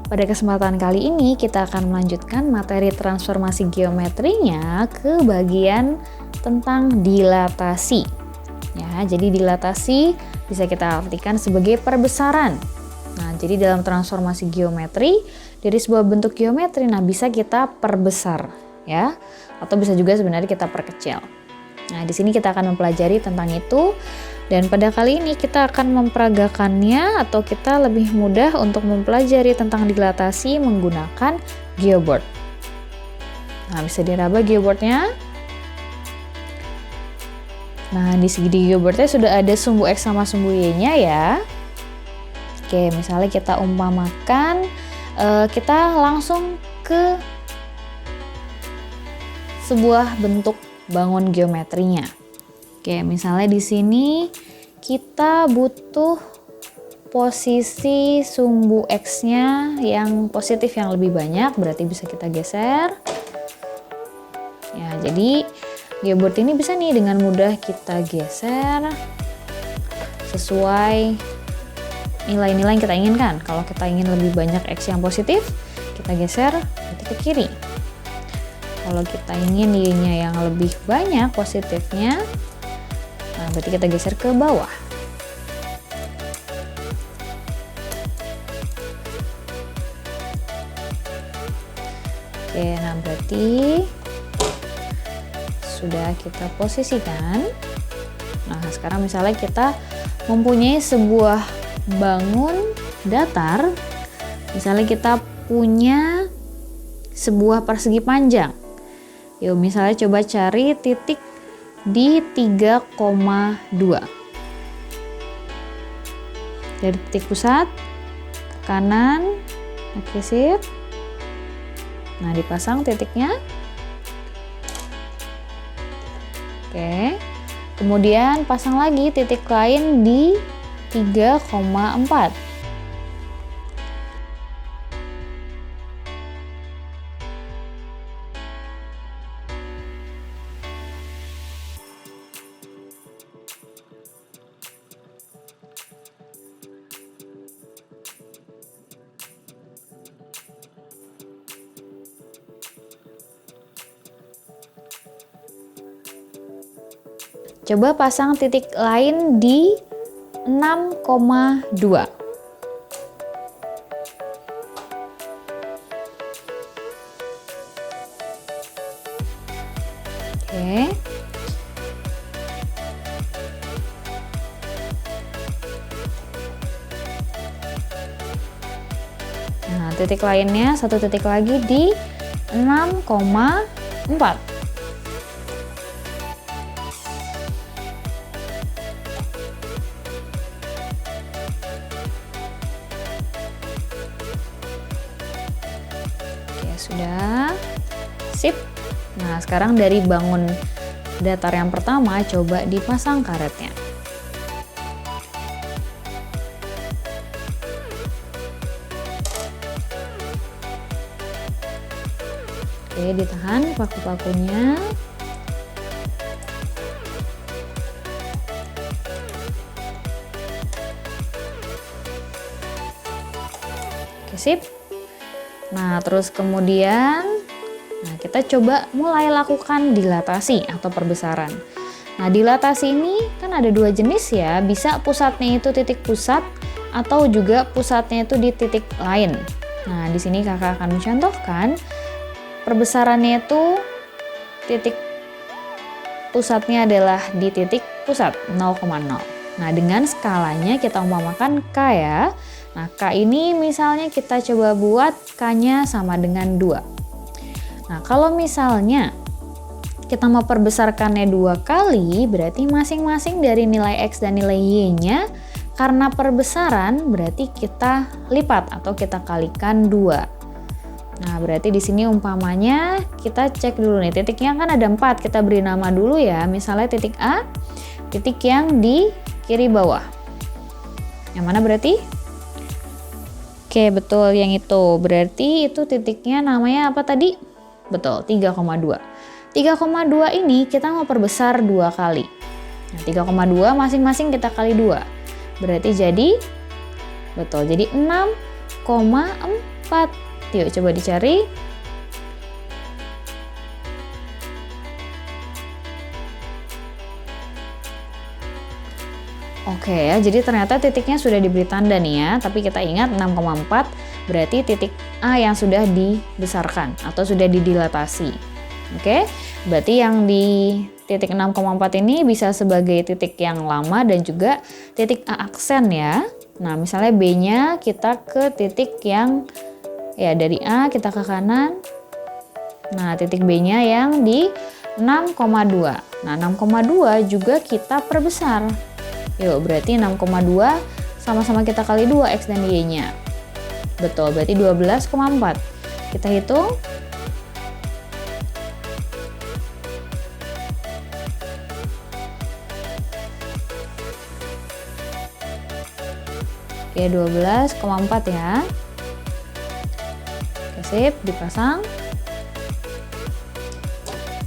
Pada kesempatan kali ini kita akan melanjutkan materi transformasi geometrinya ke bagian tentang dilatasi. Ya, jadi dilatasi bisa kita artikan sebagai perbesaran. Nah, jadi dalam transformasi geometri dari sebuah bentuk geometri, nah bisa kita perbesar, ya, atau bisa juga sebenarnya kita perkecil. Nah, di sini kita akan mempelajari tentang itu. Dan pada kali ini kita akan memperagakannya atau kita lebih mudah untuk mempelajari tentang dilatasi menggunakan geoboard. Nah, bisa diraba geoboardnya. Nah, di segi geoboardnya sudah ada sumbu X sama sumbu Y-nya ya. Oke, misalnya kita umpamakan, kita langsung ke sebuah bentuk bangun geometrinya. Oke, misalnya di sini kita butuh posisi sumbu X-nya yang positif yang lebih banyak, berarti bisa kita geser. Ya, jadi geoboard ini bisa nih dengan mudah kita geser sesuai nilai-nilai yang kita inginkan. Kalau kita ingin lebih banyak X yang positif, kita geser berarti ke kiri. Kalau kita ingin Y-nya yang lebih banyak positifnya, nah, berarti kita geser ke bawah. Oke, nah berarti sudah kita posisikan. Nah, sekarang misalnya kita mempunyai sebuah bangun datar. Misalnya kita punya sebuah persegi panjang. Yuk, misalnya coba cari titik di 3,2 dari titik pusat ke kanan. Oke, sip. Nah, dipasang titiknya. Oke, kemudian pasang lagi titik lain di 3,4. Coba pasang titik lain di 6,2. Oke. Nah, titik lainnya satu titik lagi di 6,4. Sudah, sip. Nah, sekarang dari bangun datar yang pertama coba dipasang karetnya. Oke, ditahan paku-pakunya. Oke, sip. Nah, terus kemudian kita coba mulai lakukan dilatasi atau perbesaran. Nah, dilatasi ini kan ada dua jenis ya, bisa pusatnya itu titik pusat atau juga pusatnya itu di titik lain. Nah, di sini kakak akan mencontohkan perbesarannya itu titik pusatnya adalah di titik pusat 0,0. Nah, dengan skalanya kita umpamakan K ya. Nah, K ini misalnya kita coba buat K-nya sama dengan 2. Nah, kalau misalnya kita mau perbesarkannya 2 kali, berarti masing-masing dari nilai X dan nilai Y-nya, karena perbesaran berarti kita lipat atau kita kalikan 2. Nah, berarti di sini umpamanya kita cek dulu nih, titiknya kan ada 4, kita beri nama dulu ya, misalnya titik A, titik yang di kiri bawah. Yang mana berarti? Oke, betul yang itu. Berarti itu titiknya namanya apa tadi? Betul, 3,2. 3,2 ini kita mau perbesar 2 kali. Nah, 3,2 masing-masing kita kali 2. Berarti jadi, betul, jadi 6,4. Yuk coba dicari. Oke ya, jadi ternyata titiknya sudah diberi tanda nih ya, tapi kita ingat 6,4 berarti titik A yang sudah dibesarkan atau sudah didilatasi. Oke, berarti yang di titik 6,4 ini bisa sebagai titik yang lama dan juga titik A aksen ya. Nah, misalnya B-nya kita ke titik yang ya dari A kita ke kanan. Nah, titik B-nya yang di 6,2. Nah, 6,2 juga kita perbesar. Yuk, berarti 6,2 sama-sama kita kali 2 X dan Y-nya. Betul, berarti 12,4. Kita hitung. Oke, 12,4 ya. Oke, sip, dipasang.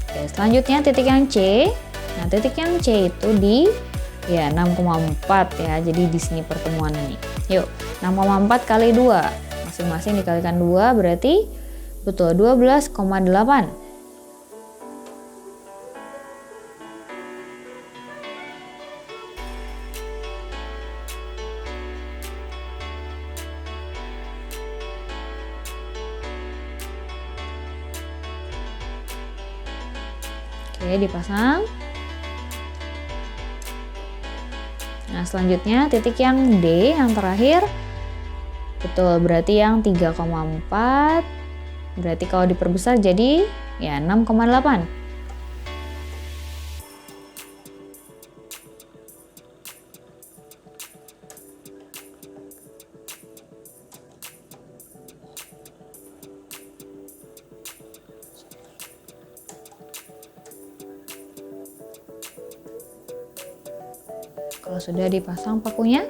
Oke, selanjutnya titik yang C. Nah, titik yang C itu di ya 6,4 ya. Jadi di sini pertemuan ini. Yuk, 6,4 kali 2. Masing-masing dikalikan 2 berarti betul 12,8. Oke, dipasang. Nah, selanjutnya titik yang D yang terakhir. Betul, berarti yang 3,4. Berarti kalau diperbesar jadi ya 6,8. Kalau sudah dipasang pakunya.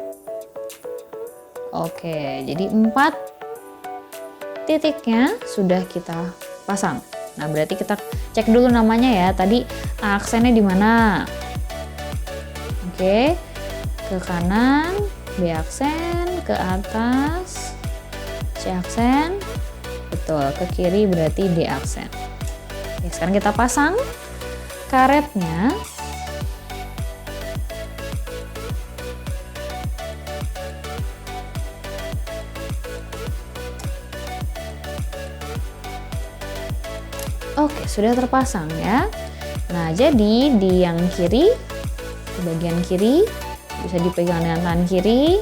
Oke, jadi 4 titiknya sudah kita pasang. Nah, berarti kita cek dulu namanya ya. Tadi aksennya di mana? Oke, ke kanan, B aksen, ke atas, C aksen. Betul, ke kiri berarti D aksen. Oke, sekarang kita pasang karetnya. Oke, sudah terpasang ya. Nah, jadi di yang kiri, di bagian kiri, bisa dipegang dengan tangan kiri.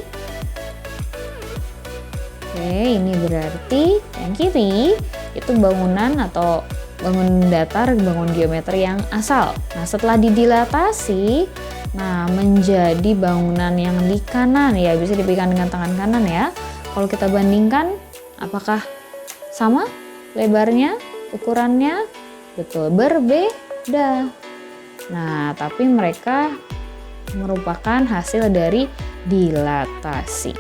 Oke, ini berarti yang kiri itu bangunan atau bangun datar, bangun geometri yang asal. Nah, setelah didilatasi, nah menjadi bangunan yang di kanan ya, bisa dipegang dengan tangan kanan ya. Kalau kita bandingkan, apakah sama lebarnya? Ukurannya betul berbeda. Nah, tapi mereka merupakan hasil dari dilatasi.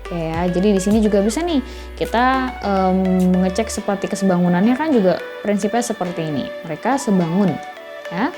Oke ya, jadi di sini juga bisa nih kita mengecek seperti kesebangunannya kan juga prinsipnya seperti ini. Mereka sebangun, ya.